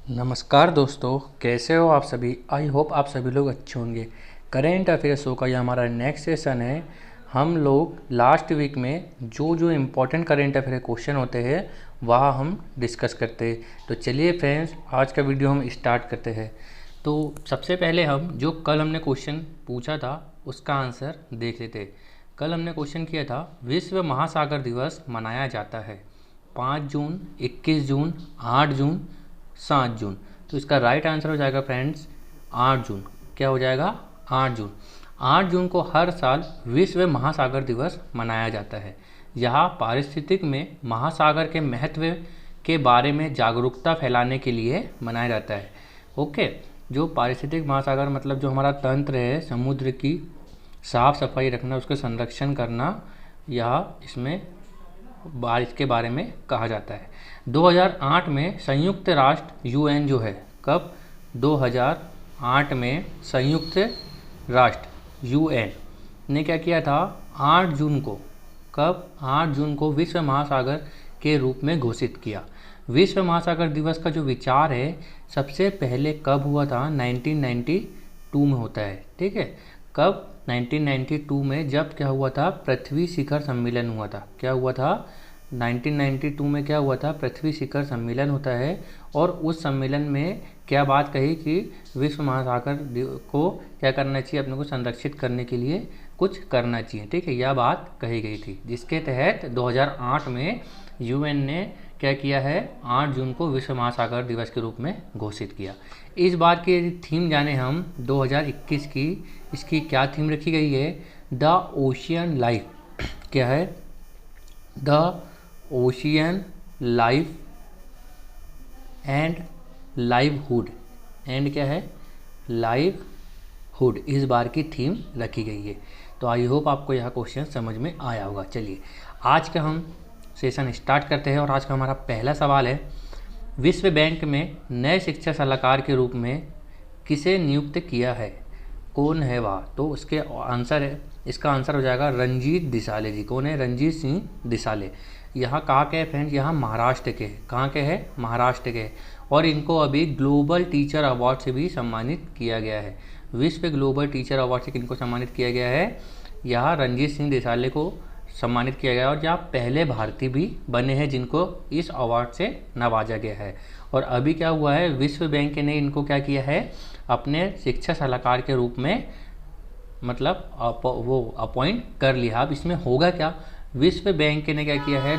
नमस्कार दोस्तों, कैसे हो आप सभी। आई होप आप सभी लोग अच्छे होंगे। करेंट अफेयर्स शो का ये हमारा नेक्स्ट सेशन है। हम लोग लास्ट वीक में जो जो इम्पोर्टेंट करेंट अफेयर क्वेश्चन होते हैं वह हम डिस्कस करते हैं। तो चलिए फ्रेंड्स, आज का वीडियो हम स्टार्ट करते हैं। तो सबसे पहले हम जो कल हमने क्वेश्चन पूछा था उसका आंसर देख लेते हैं। कल हमने क्वेश्चन किया था विश्व महासागर दिवस मनाया जाता है 5 जून, 21 जून, 8 जून, 7 जून। तो इसका राइट आंसर हो जाएगा फ्रेंड्स 8 जून। क्या हो जाएगा? 8 जून। 8 जून को हर साल विश्व महासागर दिवस मनाया जाता है। यह पारिस्थितिक में महासागर के महत्व के बारे में जागरूकता फैलाने के लिए मनाया जाता है। ओके, जो पारिस्थितिक महासागर मतलब जो हमारा तंत्र है, समुद्र की साफ सफाई रखना, उसका संरक्षण करना, यह इसमें बारिश के बारे में कहा जाता है। 2008 में संयुक्त राष्ट्र यूएन जो है, कब? 2008 में संयुक्त राष्ट्र यूएन ने क्या किया था? 8 जून को, कब? 8 जून को विश्व महासागर के रूप में घोषित किया। विश्व महासागर दिवस का जो विचार है सबसे पहले कब हुआ था? 1992 में होता है। ठीक है, कब? 1992 में, जब क्या हुआ था? पृथ्वी शिखर सम्मेलन हुआ था। क्या हुआ था? 1992 में क्या हुआ था? पृथ्वी शिखर सम्मेलन होता है। और उस सम्मेलन में क्या बात कही कि विश्व महासागर को क्या करना चाहिए? अपने को संरक्षित करने के लिए कुछ करना चाहिए। ठीक है, यह बात कही गई थी, जिसके तहत 2008 में यूएन ने क्या किया है? 8 जून को विश्व महासागर दिवस के रूप में घोषित किया। इस बार की थीम जाने हम 2021 की, इसकी क्या थीम रखी गई है? The ocean life. क्या है? The ocean life and livelihood. And क्या है? लाइवहुड। इस बार की थीम रखी गई है। तो आई होप आपको यह क्वेश्चन समझ में आया होगा। चलिए आज का हम सेशन स्टार्ट करते हैं। और आज का हमारा पहला सवाल है, विश्व बैंक में नए शिक्षा सलाहकार के रूप में किसे नियुक्त किया है? कौन है वह? तो उसके आंसर है, इसका आंसर हो जाएगा रंजीत दिसाले जी। कौन है? रंजीत सिंह दिसाले। यहाँ कहाँ के हैं फ्रेंड्स? यहाँ महाराष्ट्र के। कहाँ के हैं? महाराष्ट्र के। और इनको अभी ग्लोबल टीचर अवार्ड से भी सम्मानित किया गया है। विश्व ग्लोबल टीचर अवार्ड से किनको सम्मानित किया गया है? यहाँ रंजीत सिंह दिसाले को सम्मानित किया गया। और यहाँ पहले भारतीय भी बने हैं जिनको इस अवार्ड से नवाजा गया है। और अभी क्या हुआ है? विश्व बैंक ने इनको क्या किया है? अपने शिक्षा सलाहकार के रूप में मतलब वो अपॉइंट कर लिया। अब इसमें होगा क्या? विश्व बैंक ने क्या किया है?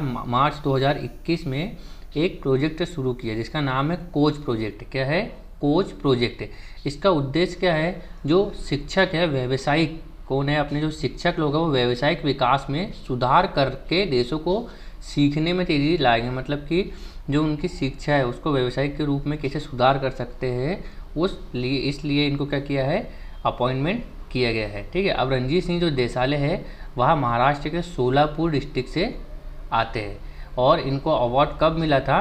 मार्च 2021 में एक प्रोजेक्ट शुरू किया जिसका नाम है कोच प्रोजेक्ट। क्या है? Coach project. इसका उद्देश्य क्या है? जो शिक्षक है, व्यावसायिक कौन है? अपने जो शिक्षक लोग हैं वो व्यावसायिक विकास में सुधार करके देशों को सीखने में तेजी लाएंगे। मतलब कि जो उनकी शिक्षा है उसको व्यावसायिक के रूप में कैसे सुधार कर सकते हैं, उस लिए इसलिए इनको क्या किया है? अपॉइंटमेंट किया गया है। ठीक है, अब रंजीत सिंह जो देसाले है वह महाराष्ट्र के सोलापुर डिस्ट्रिक्ट से आते हैं। और इनको अवार्ड कब मिला था?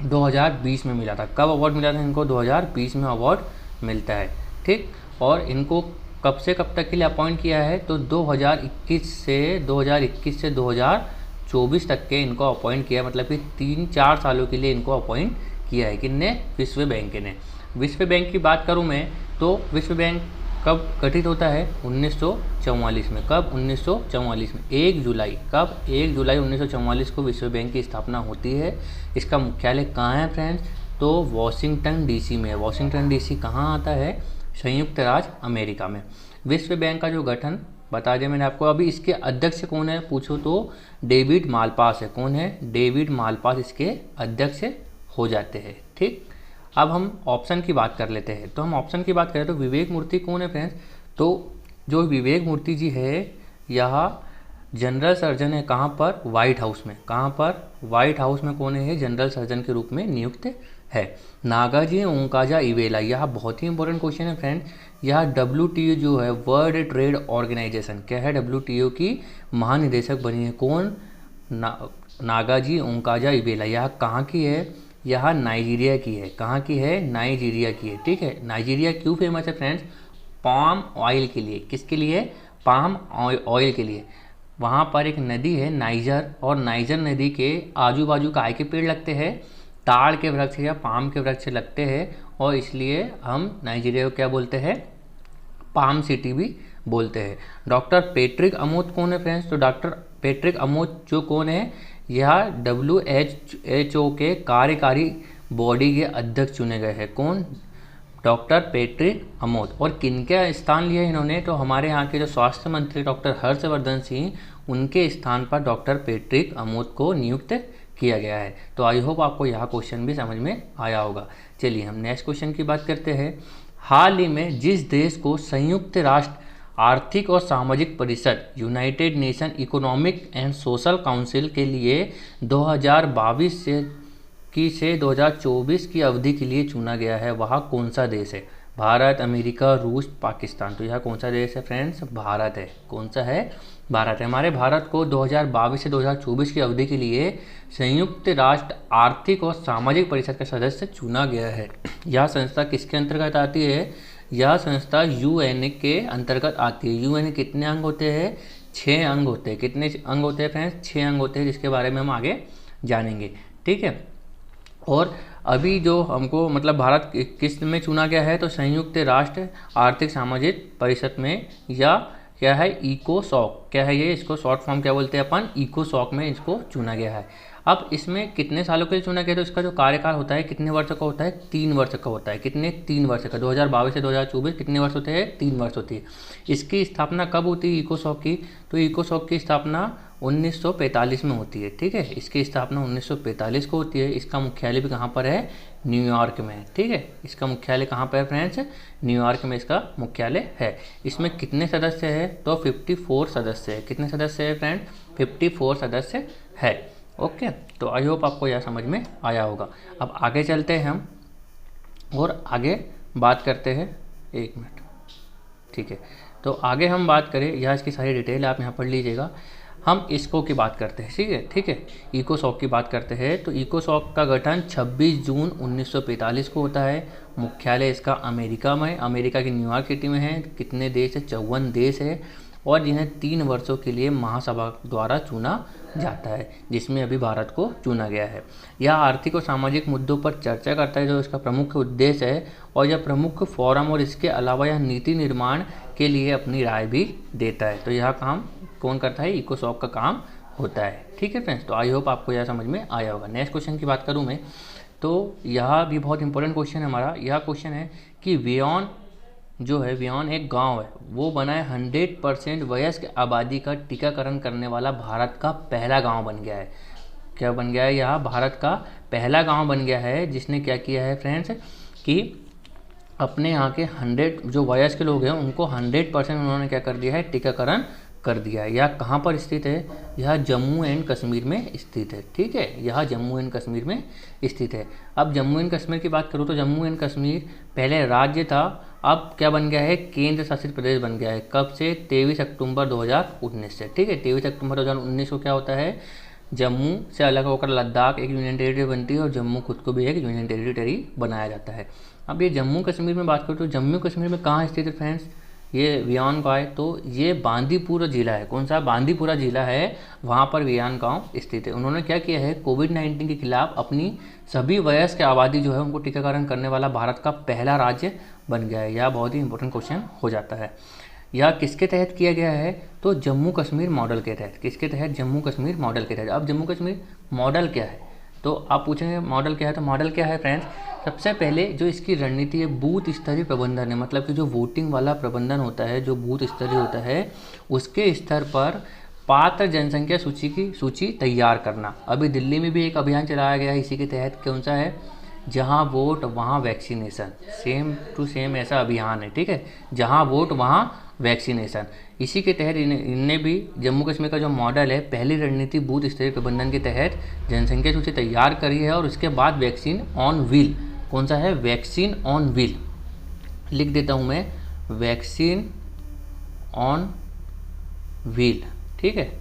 2020 में मिला था। कब अवार्ड मिला था इनको? 2020 में अवार्ड मिलता है। ठीक, और इनको कब से कब तक के लिए अपॉइंट किया है? तो 2021 से 2024 तक के इनको अपॉइंट किया। मतलब कि 3-4 सालों के लिए इनको अपॉइंट किया है। किसने? विश्व बैंक ने। विश्व बैंक की बात करूं मैं तो विश्व बैंक कब गठित होता है? 1944 में। कब? 1944 में 1 जुलाई। कब? 1 जुलाई 1944 को विश्व बैंक की स्थापना होती है। इसका मुख्यालय कहाँ है फ्रेंड्स? तो वॉशिंगटन डीसी में है। वॉशिंगटन डीसी कहाँ आता है? संयुक्त राज्य अमेरिका में। विश्व बैंक का जो गठन बता दिया मैंने आपको। अभी इसके अध्यक्ष कौन है पूछो तो डेविड मालपास है। कौन है? डेविड मालपास इसके अध्यक्ष हो जाते हैं। ठीक, अब हम ऑप्शन की बात कर लेते हैं। तो हम ऑप्शन की बात करें तो विवेक मूर्ति कौन है फ्रेंड्स? तो जो विवेक मूर्ति जी है यह जनरल सर्जन है। कहाँ पर? व्हाइट हाउस में। कहाँ पर? व्हाइट हाउस में कौन है? जनरल सर्जन के रूप में नियुक्त है। नागाजी ओंकाजा इवेला, यह बहुत ही इंपॉर्टेंट क्वेश्चन है फ्रेंड। यह WTO जो है, वर्ल्ड ट्रेड ऑर्गेनाइजेशन, क्या है? WTO की महानिदेशक बनी है। कौन? नागाजी ओंकाजा इवेला। यह कहाँ की है? यह नाइजीरिया की है। कहाँ की है? नाइजीरिया की है। ठीक है, नाइजीरिया क्यों फेमस है फ्रेंड्स? पाम ऑयल के लिए। किसके लिए? पाम ऑयल के लिए। वहाँ पर एक नदी है नाइजर, और नाइजर नदी के आजू बाजू काय के पेड़ लगते हैं? ताड़ के वृक्ष या पाम के वृक्ष लगते हैं और इसलिए हम नाइजीरिया को क्या बोलते हैं, पाम सिटी भी बोलते हैं। डॉक्टर पैट्रिक अमोद कौन है फ्रेंड्स? तो डॉक्टर पैट्रिक अमोद जो कौन है, यह WHO के कार्यकारी बॉडी के अध्यक्ष चुने गए हैं। कौन? Doctor Patrick Amod. और किनका स्थान लिया इन्होंने? तो हमारे यहाँ के जो स्वास्थ्य मंत्री डॉक्टर हर्षवर्धन सिंह, उनके स्थान पर डॉक्टर पैट्रिक अमोद को नियुक्त किया गया है। तो आई होप आपको यह क्वेश्चन भी समझ में आया होगा। चलिए हम नेक्स्ट क्वेश्चन की बात करते हैं। हाल ही में जिस देश को संयुक्त राष्ट्र आर्थिक और सामाजिक परिषद United nation economic and social council के लिए 2022 से 2024 की अवधि के लिए चुना गया है, वह कौन सा देश है? भारत, अमेरिका, रूस, पाकिस्तान। तो यह कौन सा देश है फ्रेंड्स? भारत है। कौन सा है? भारत है। हमारे भारत को 2022 से 2024 की अवधि के लिए संयुक्त राष्ट्र आर्थिक और सामाजिक परिषद का सदस्य चुना गया है। यह संस्था किसके अंतर्गत आती है? यह संस्था UN के अंतर्गत आती है। UN कितने अंग होते हैं? 6 अंग होते हैं। कितने अंग होते हैं फ्रेंड्स? 6 अंग होते हैं, जिसके बारे में हम आगे जानेंगे। ठीक है। और अभी जो हमको मतलब भारत किस में चुना गया है? तो संयुक्त राष्ट्र आर्थिक सामाजिक परिषद में, या क्या है, इकोसॉक। क्या है ये? इसको शॉर्ट फॉर्म क्या बोलते हैं अपन? इकोसॉक में इसको चुना गया है। अब इसमें कितने सालों के लिए चुना गया? तो इसका जो कार्यकाल होता है कितने वर्ष का होता है? 3 वर्ष का होता है। कितने? 3 वर्ष का। 2022 से 2024 कितने वर्ष होते हैं? 3 वर्ष होती है। इसकी स्थापना कब होती है इकोसॉक की? तो इकोसॉक की स्थापना 1945 में होती है। ठीक है, इसकी स्थापना 1945 को होती है। इसका मुख्यालय भी कहाँ पर है? न्यूयॉर्क में। ठीक है, इसका मुख्यालय कहाँ पर है फ्रेंड्स? न्यूयॉर्क में इसका मुख्यालय है। इसमें कितने सदस्य है? तो 54 सदस्य है। कितने सदस्य है फ्रेंड? 54 सदस्य है। ओके, तो आई होप आपको यह समझ में आया होगा। अब आगे चलते हैं हम और आगे बात करते हैं। 1 मिनट। ठीक है, तो आगे हम बात करें, यह इसकी सारी डिटेल आप यहाँ पढ़ लीजिएगा। हम इसको की बात करते हैं। ठीक है, इकोसॉक की बात करते हैं। तो इकोसॉक का गठन 26 जून 1945 को होता है। मुख्यालय इसका अमेरिका में, अमेरिका की न्यूयॉर्क सिटी में है। कितने देश है? 54 देश है, और जिन्हें 3 वर्षों के लिए महासभा द्वारा चुना जाता है, जिसमें अभी भारत को चुना गया है। यह आर्थिक और सामाजिक मुद्दों पर चर्चा करता है, जो इसका प्रमुख उद्देश्य है, और यह प्रमुख फोरम, और इसके अलावा यह नीति निर्माण के लिए अपनी राय भी देता है। तो यह काम कौन करता है? इकोसॉक का काम होता है। ठीक है फ्रेंड्स, तो आई होप आपको यह समझ में आया होगा। नेक्स्ट क्वेश्चन की बात करूँ मैं, तो यह भी बहुत इंपॉर्टेंट क्वेश्चन है हमारा। यह क्वेश्चन है कि वियॉन जो है, वियॉन एक गांव है, वो बना है 100% वयस्क आबादी का टीकाकरण करने वाला भारत का पहला गांव बन गया है। क्या बन गया है? यह भारत का पहला गांव बन गया है, जिसने क्या किया है फ्रेंड्स कि अपने यहाँ के 100 जो वयस्क लोग हैं उनको 100% उन्होंने क्या कर दिया है? टीकाकरण कर दिया है। यह कहाँ पर स्थित है? यह जम्मू एंड कश्मीर में स्थित है। ठीक है, यह जम्मू एंड कश्मीर में स्थित है। अब जम्मू एंड कश्मीर की बात करूँ तो जम्मू एंड कश्मीर पहले राज्य था, अब क्या बन गया है? केंद्र शासित प्रदेश बन गया है। कब से? 23 अक्टूबर 2019 से। ठीक है, 23 अक्टूबर 2019 को क्या होता है? जम्मू से अलग होकर लद्दाख एक यूनियन टेरिटरी बनती है, और जम्मू खुद को भी एक यूनियन टेरिटरी बनाया जाता है। अब ये जम्मू कश्मीर में बात करूँ तो जम्मू कश्मीर में कहाँ स्थित है फ्रेंड्स? ये वियान गाँव है, तो ये बांदीपुरा जिला है। कौन सा? बांदीपुरा जिला है, वहाँ पर वियान गाँव स्थित है। उन्होंने क्या किया है? कोविड-19 के खिलाफ अपनी सभी वयस्क आबादी जो है उनको टीकाकरण करने वाला भारत का पहला राज्य बन गया है। यह बहुत ही इंपॉर्टेंट क्वेश्चन हो जाता है। यह किसके तहत किया गया है? तो जम्मू कश्मीर मॉडल के तहत। किसके तहत? जम्मू कश्मीर मॉडल के तहत। अब जम्मू कश्मीर मॉडल क्या है? तो आप पूछेंगे मॉडल क्या है? तो मॉडल क्या है फ्रेंड्स? सबसे पहले जो इसकी रणनीति है, बूथ स्तरीय प्रबंधन है। मतलब कि जो वोटिंग वाला प्रबंधन होता है, जो बूथ स्तरीय होता है, उसके स्तर पर पात्र जनसंख्या सूची की सूची तैयार करना। अभी दिल्ली में भी एक अभियान चलाया गया है इसी के तहत। कौन सा है? जहां वोट वहां वैक्सीनेशन। सेम टू सेम ऐसा अभियान है। ठीक है, जहां वोट वहां वैक्सीनेशन। इसी के तहत इनने भी जम्मू कश्मीर का जो मॉडल है, पहली रणनीति बूथ स्तरीय प्रबंधन के तहत जनसंख्या सूची तैयार करी है, और उसके बाद वैक्सीन ऑन व्हील। कौन सा है? Vaccine on wheel. लिख देता हूं मैं, वैक्सीन ऑन व्हील। ठीक है,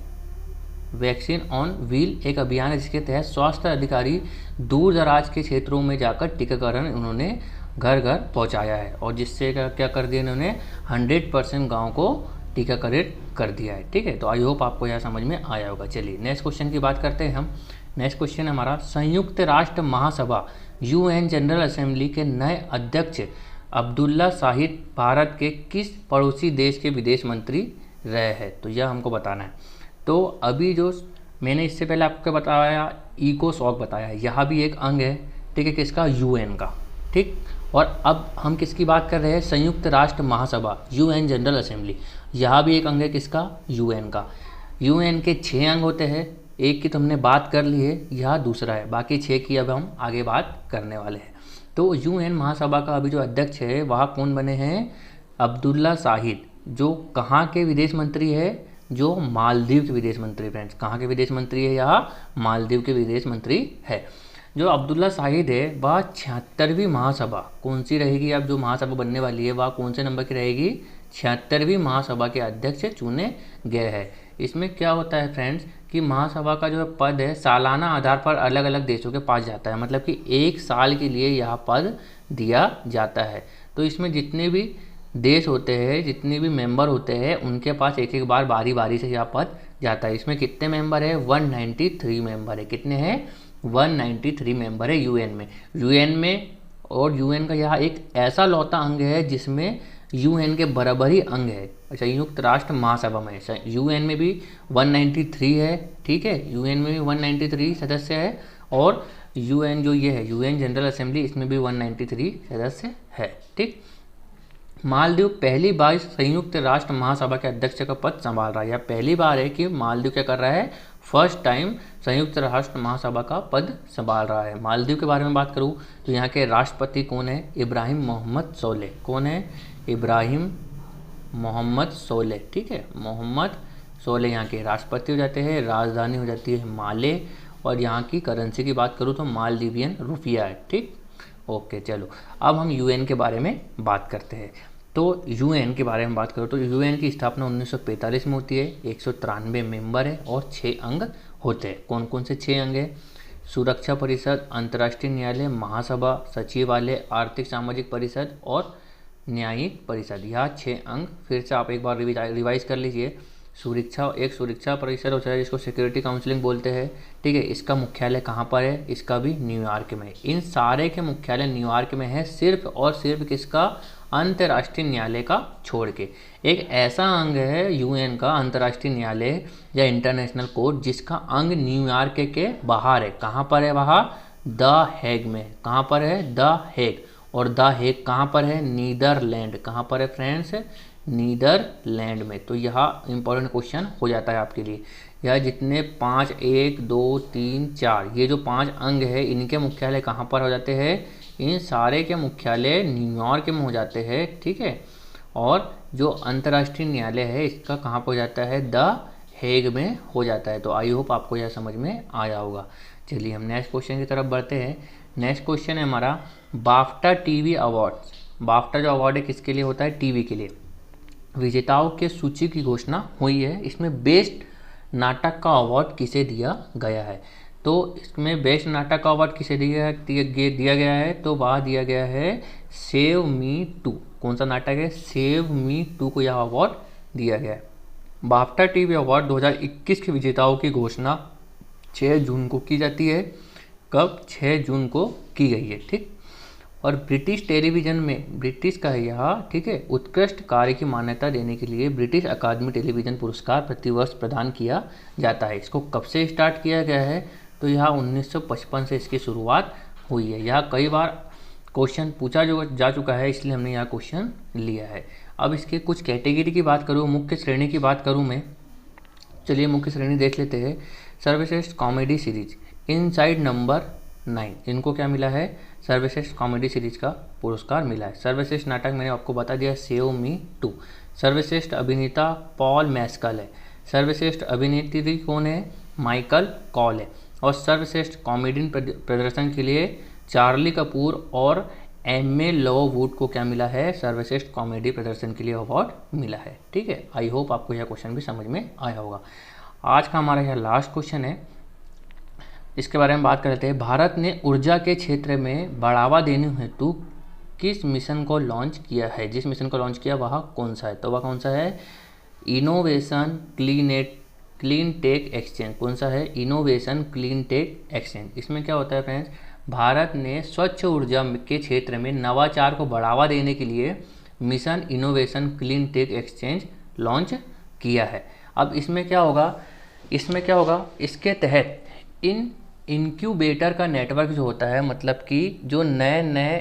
वैक्सीन ऑन व्हील एक अभियान है जिसके तहत स्वास्थ्य अधिकारी दूर दराज के क्षेत्रों में जाकर टीकाकरण उन्होंने घर घर पहुंचाया है, और जिससे क्या कर दिया इन्होंने? 100% गाँव को टीकाकरण कर दिया है। ठीक है, तो आई होप आपको यह समझ में आया होगा। चलिए नेक्स्ट क्वेश्चन की बात करते हैं हम। नेक्स्ट क्वेश्चन है हमारा, संयुक्त राष्ट्र महासभा यूएन जनरल असेंबली के नए अध्यक्ष अब्दुल्ला शाहिद भारत के किस पड़ोसी देश के विदेश मंत्री रहे हैं? तो यह हमको बताना है। तो अभी जो मैंने इससे पहले आपको बताया इकोसॉक बताया, यह भी एक अंग है, ठीक है, किसका? यूएन का, ठीक। और अब हम किसकी बात कर रहे हैं? संयुक्त राष्ट्र महासभा यूएन जनरल असेंबली, यह भी एक अंग है किसका? यूएन का। यूएन के 6 अंग होते हैं, एक की तो हमने बात कर ली है, यह दूसरा है, बाकी 6 की अब हम आगे बात करने वाले हैं। तो यूएन महासभा का अभी जो अध्यक्ष है वह कौन बने हैं? अब्दुल्ला शाहिद, जो कहाँ के विदेश मंत्री है? जो मालदीव के विदेश मंत्री। फ्रेंड्स, कहाँ के विदेश मंत्री है? यह मालदीव के विदेश मंत्री है। जो अब्दुल्ला शाहिद है वह 76वीं महासभा, कौन सी रहेगी? अब जो महासभा बनने वाली है वह कौन से नंबर की रहेगी? 76वीं महासभा के अध्यक्ष चुने गए हैं। इसमें क्या होता है फ्रेंड्स कि महासभा का जो पद है सालाना आधार पर अलग अलग देशों के पास जाता है, मतलब कि 1 साल के लिए यह पद दिया जाता है। तो इसमें जितने भी देश होते हैं, जितने भी मेंबर होते हैं, उनके पास एक एक बार बारी बारी से यह पद जाता है। इसमें कितने मेंबर है? 193 मेंबर है। कितने हैं? 193 मेंबर है यूएन में। और यूएन का यह एक ऐसा लौता अंग है जिसमें यूएन के बराबर ही अंग है संयुक्त राष्ट्र महासभा में। यूएन में भी 193 है, ठीक है, यूएन में भी 193 सदस्य है, और यूएन जो ये है यूएन जनरल असेंबली, इसमें भी 193 सदस्य है, ठीक। मालदीव पहली बार संयुक्त राष्ट्र महासभा के अध्यक्ष का पद संभाल रहा है। यह पहली बार है कि मालदीव क्या कर रहा है? फर्स्ट टाइम संयुक्त राष्ट्र महासभा का पद संभाल रहा है। मालदीव के बारे में बात करूं तो यहाँ के राष्ट्रपति कौन है? इब्राहिम मोहम्मद सोलेह। कौन है? इब्राहिम मोहम्मद सोलेह, ठीक है, मोहम्मद सोलेह यहाँ के राष्ट्रपति हो जाते हैं। राजधानी हो जाती है माले, और यहाँ की करेंसी की बात करूँ तो मालदीवियन रुपया है, ठीक। ओके, चलो अब हम यूएन के बारे में बात करते हैं। तो यूएन के बारे में बात करो तो यूएन की स्थापना 1945 में होती है। 193 मेंबर है और 6 अंग होते हैं। कौन कौन से 6 अंग हैं? सुरक्षा परिषद, अंतर्राष्ट्रीय न्यायालय, महासभा, सचिवालय, आर्थिक सामाजिक परिषद और न्यायिक परिषद। यह 6 अंग फिर से आप एक बार रिवाइज कर लीजिए। सुरक्षा परिषद होता है जिसको सिक्योरिटी काउंसिलिंग बोलते हैं, ठीक है। इसका मुख्यालय कहाँ पर है? इसका भी न्यूयॉर्क में। इन सारे के मुख्यालय न्यूयॉर्क में है, सिर्फ और सिर्फ किसका? अंतर्राष्ट्रीय न्यायालय का छोड़ के। एक ऐसा अंग है यूएन का, अंतर्राष्ट्रीय न्यायालय या इंटरनेशनल कोर्ट, जिसका अंग न्यूयॉर्क के बाहर है। कहाँ पर है? वहाँ द हेग में। कहाँ पर है? The Hague. और द हेग कहाँ पर है? नीदरलैंड। कहाँ पर है फ्रेंड्स? नीदरलैंड में। तो यह इंपॉर्टेंट क्वेश्चन हो जाता है आपके लिए। यह जितने 5 1 2 3 4 ये जो 5 अंग है, इनके मुख्यालय कहाँ पर हो जाते हैं? इन सारे के मुख्यालय न्यूयॉर्क में हो जाते हैं, ठीक है। और जो अंतर्राष्ट्रीय न्यायालय है इसका कहाँ पर हो जाता है? द हेग में हो जाता है। तो आई होप आपको यह समझ में आया होगा। चलिए हम नेक्स्ट क्वेश्चन की तरफ बढ़ते हैं। नेक्स्ट क्वेश्चन है हमारा बाफ्टा टीवी अवार्ड्स। बाफ्टा जो अवार्ड है किसके लिए होता है? टीवी के लिए। विजेताओं के सूची की घोषणा हुई है। इसमें बेस्ट नाटक का अवार्ड किसे दिया गया है? तो इसमें बेस्ट नाटक का अवार्ड किसे दिया गया है? तो वह दिया गया है सेव मी टू। कौन सा नाटक है? सेव मी टू को यह अवार्ड दिया गया है। बाफ्टा टीवी अवार्ड 2021 के विजेताओं की घोषणा 6 जून को की जाती है। कब? 6 जून को की गई है, ठीक। और ब्रिटिश टेलीविज़न में, ब्रिटिश का है यह, ठीक है, उत्कृष्ट कार्य की मान्यता देने के लिए ब्रिटिश अकादमी टेलीविज़न पुरस्कार प्रतिवर्ष प्रदान किया जाता है। इसको कब से स्टार्ट किया गया है? तो यह 1955 से इसकी शुरुआत हुई है। यह कई बार क्वेश्चन पूछा जा चुका है, इसलिए हमने यह क्वेश्चन लिया है। अब इसके कुछ कैटेगरी की बात करूँ, मुख्य श्रेणी की बात करूँ मैं, चलिए मुख्य श्रेणी देख लेते हैं। सर्वश्रेष्ठ कॉमेडी सीरीज इनसाइड नंबर 9, इनको क्या मिला है? सर्वश्रेष्ठ कॉमेडी सीरीज का पुरस्कार मिला है। सर्वश्रेष्ठ नाटक मैंने आपको बता दिया सेव मी टू। सर्वश्रेष्ठ अभिनेता पॉल मैस्कल है। सर्वश्रेष्ठ अभिनेत्री कौन है? माइकल कॉल है। और सर्वश्रेष्ठ कॉमेडियन प्रदर्शन के लिए चार्ली कपूर और एम.ए. लॉववुड को क्या मिला है? सर्वश्रेष्ठ कॉमेडी प्रदर्शन के लिए अवार्ड मिला है, ठीक है। आई होप आपको यह क्वेश्चन भी समझ में आया होगा। आज का हमारा यह लास्ट क्वेश्चन है, इसके बारे में बात कर लेते हैं। भारत ने ऊर्जा के क्षेत्र में बढ़ावा देने हेतु किस मिशन को लॉन्च किया है? जिस मिशन को लॉन्च किया वह कौन सा है? तो वह कौन सा है? Innovation clean tech exchange. कौन सा है? Innovation clean tech exchange. इसमें क्या होता है फ्रेंड्स, भारत ने स्वच्छ ऊर्जा के क्षेत्र में नवाचार को बढ़ावा देने के लिए mission innovation clean tech exchange launch किया है। अब इसमें क्या होगा, इसके तहत इन इनक्यूबेटर का नेटवर्क जो होता है, मतलब कि जो नए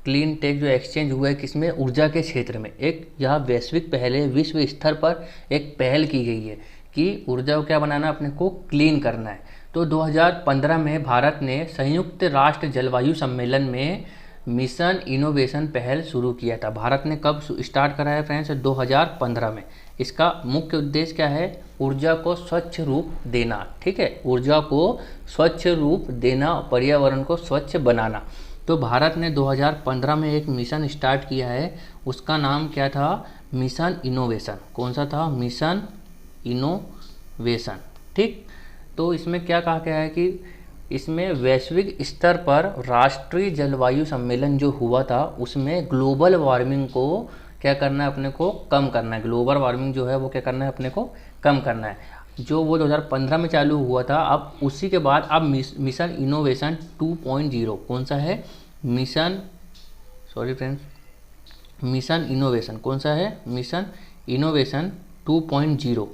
क्लीन टेक जो एक्सचेंज हुआ है किसमें, ऊर्जा के क्षेत्र में, एक यह वैश्विक पहल है, विश्व स्तर पर एक पहल की गई है कि ऊर्जा को क्या बनाना, अपने को क्लीन करना है। तो 2015 में भारत ने संयुक्त राष्ट्र जलवायु सम्मेलन में मिशन इनोवेशन पहल शुरू किया था। भारत ने कब स्टार्ट करा है फ्रेंड्स? 2015 में। इसका मुख्य उद्देश्य क्या है? ऊर्जा को स्वच्छ रूप देना, ठीक है, ऊर्जा को स्वच्छ रूप देना, पर्यावरण को स्वच्छ बनाना। तो भारत ने 2015 में एक मिशन स्टार्ट किया है, उसका नाम क्या था? Mission innovation. कौन सा था? मिशन इनोवेशन, ठीक। तो इसमें क्या कहा गया है कि इसमें वैश्विक स्तर पर राष्ट्रीय जलवायु सम्मेलन जो हुआ था उसमें ग्लोबल वार्मिंग को क्या करना है, अपने को कम करना है। ग्लोबल वार्मिंग जो है वो क्या करना है, अपने को कम करना है। जो वो 2015 में चालू हुआ था, अब उसी के बाद अब मिशन इनोवेशन 2.0, कौन सा है? मिशन इनोवेशन, कौन सा है? Mission innovation 2.0।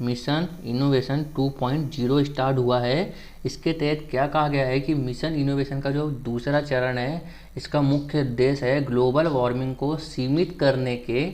Mission innovation 2.0 start हुआ है। इसके तहत क्या कहा गया है कि मिशन इनोवेशन का जो दूसरा चरण है, इसका मुख्य उद्देश्य है ग्लोबल वार्मिंग को सीमित करने के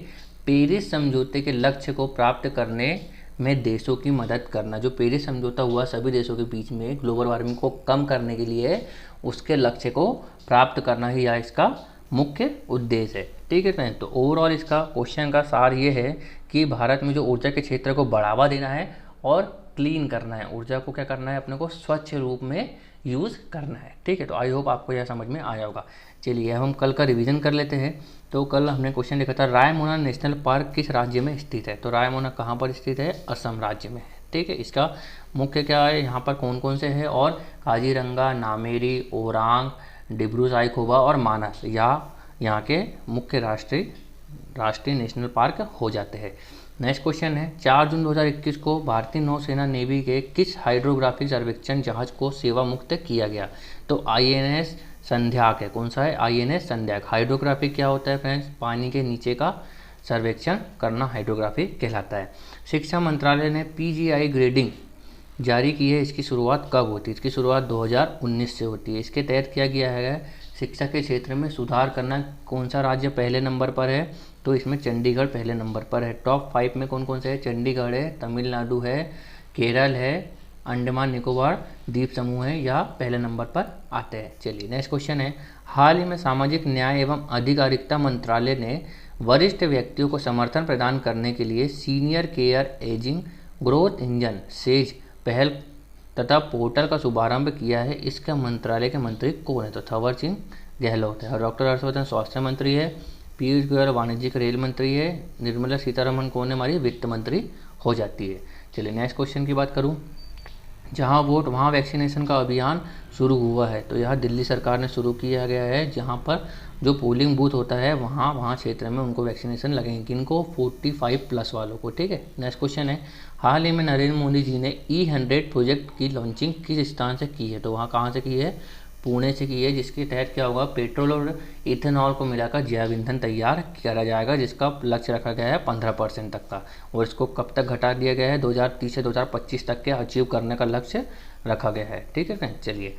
पेरिस समझौते के लक्ष्य को प्राप्त करने में देशों की मदद करना। जो पेरिस समझौता हुआ सभी देशों के बीच में ग्लोबल वार्मिंग को कम करने के लिए, उसके लक्ष्य को प्राप्त करना ही यह इसका मुख्य उद्देश्य है, ठीक है फ्रेंड्स। तो ओवरऑल इसका क्वेश्चन का सार ये है कि भारत में जो ऊर्जा के क्षेत्र को बढ़ावा देना है और क्लीन करना है, ऊर्जा को क्या करना है, अपने को स्वच्छ रूप में यूज़ करना है, ठीक है। तो आई होप आपको यह समझ में आया होगा। चलिए हम कल का रिवीजन कर लेते हैं। तो कल हमने क्वेश्चन लिखा था रायमोना नेशनल पार्क किस राज्य में स्थित है? तो रायमोना कहाँ पर स्थित है? असम राज्य में है, ठीक है। इसका मुख्य क्या है, यहाँ पर कौन कौन से हैं, और काजीरंगा, नामेरी, ओरांग, डिब्रू साइखोवा और मानस यहाँ के मुख्य राष्ट्रीय नेशनल पार्क हो जाते हैं। नेक्स्ट क्वेश्चन है 4 जून 2021 को भारतीय नौसेना नेवी के किस हाइड्रोग्राफिक सर्वेक्षण जहाज को सेवा मुक्त किया गया? तो INS संध्याक है। कौन सा है? INS संध्याक। हाइड्रोग्राफिक क्या होता है फ्रेंड्स? पानी के नीचे का सर्वेक्षण करना हाइड्रोग्राफी कहलाता है। शिक्षा मंत्रालय ने PGI ग्रेडिंग जारी की है, इसकी शुरुआत कब होती है? इसकी शुरुआत 2019 से होती है। इसके तहत क्या किया है, शिक्षा के क्षेत्र में सुधार करना। कौन सा राज्य पहले नंबर पर है? तो इसमें चंडीगढ़ पहले नंबर पर है। टॉप 5 में कौन कौन से है? चंडीगढ़ है, तमिलनाडु है, केरल है, अंडमान निकोबार द्वीप समूह है, या पहले नंबर पर आते हैं। चलिए नेक्स्ट क्वेश्चन है हाल ही में सामाजिक न्याय एवं अधिकारिता मंत्रालय ने वरिष्ठ व्यक्तियों को समर्थन प्रदान करने के लिए senior care ageing growth engine says पहल तथा पोर्टल का शुभारंभ किया है। इसका मंत्रालय के मंत्री कौन है? तो थावर चंद गहलोत है। और डॉक्टर हर्षवर्धन स्वास्थ्य मंत्री है, पीयूष गोयल वाणिज्यिक रेल मंत्री है, निर्मला सीतारमण कौन है? हमारी वित्त मंत्री हो जाती है। चलिए नेक्स्ट क्वेश्चन की बात करूं, जहां वोट वहां वैक्सीनेशन का अभियान शुरू हुआ है। तो यह दिल्ली सरकार ने शुरू किया गया है, जहां पर जो पोलिंग बूथ होता है वहाँ क्षेत्र में उनको वैक्सीनेशन लगेंगे। किनको? 45+ वालों को, ठीक है। नेक्स्ट क्वेश्चन है हाल ही में नरेंद्र मोदी जी ने E100 प्रोजेक्ट की लॉन्चिंग किस स्थान से की है? तो वहाँ कहाँ से की है? पुणे से की है, जिसके तहत क्या होगा, पेट्रोल और इथेनॉल को मिलाकर जैव ईंधन तैयार करा जाएगा, जिसका लक्ष्य रखा गया है 15% तक का। और इसको कब तक घटा दिया गया है? 2030 से 2025 तक के अचीव करने का लक्ष्य रखा गया है, ठीक है फ्रेंड। चलिए,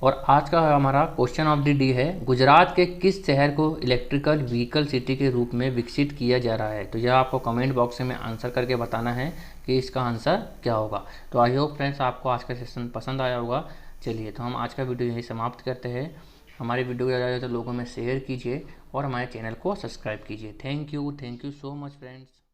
और आज का हमारा क्वेश्चन ऑफ द डे है गुजरात के किस शहर को इलेक्ट्रिकल व्हीकल सिटी के रूप में विकसित किया जा रहा है? तो यह आपको कमेंट बॉक्स में आंसर करके बताना है कि इसका आंसर क्या होगा। तो आई होप फ्रेंड्स आपको आज का सेशन पसंद आया होगा। चलिए, तो हम आज का वीडियो यहीं समाप्त करते हैं। हमारे वीडियो को ज़्यादा से लोगों में शेयर कीजिए और हमारे चैनल को सब्सक्राइब कीजिए। Thank you so much friends.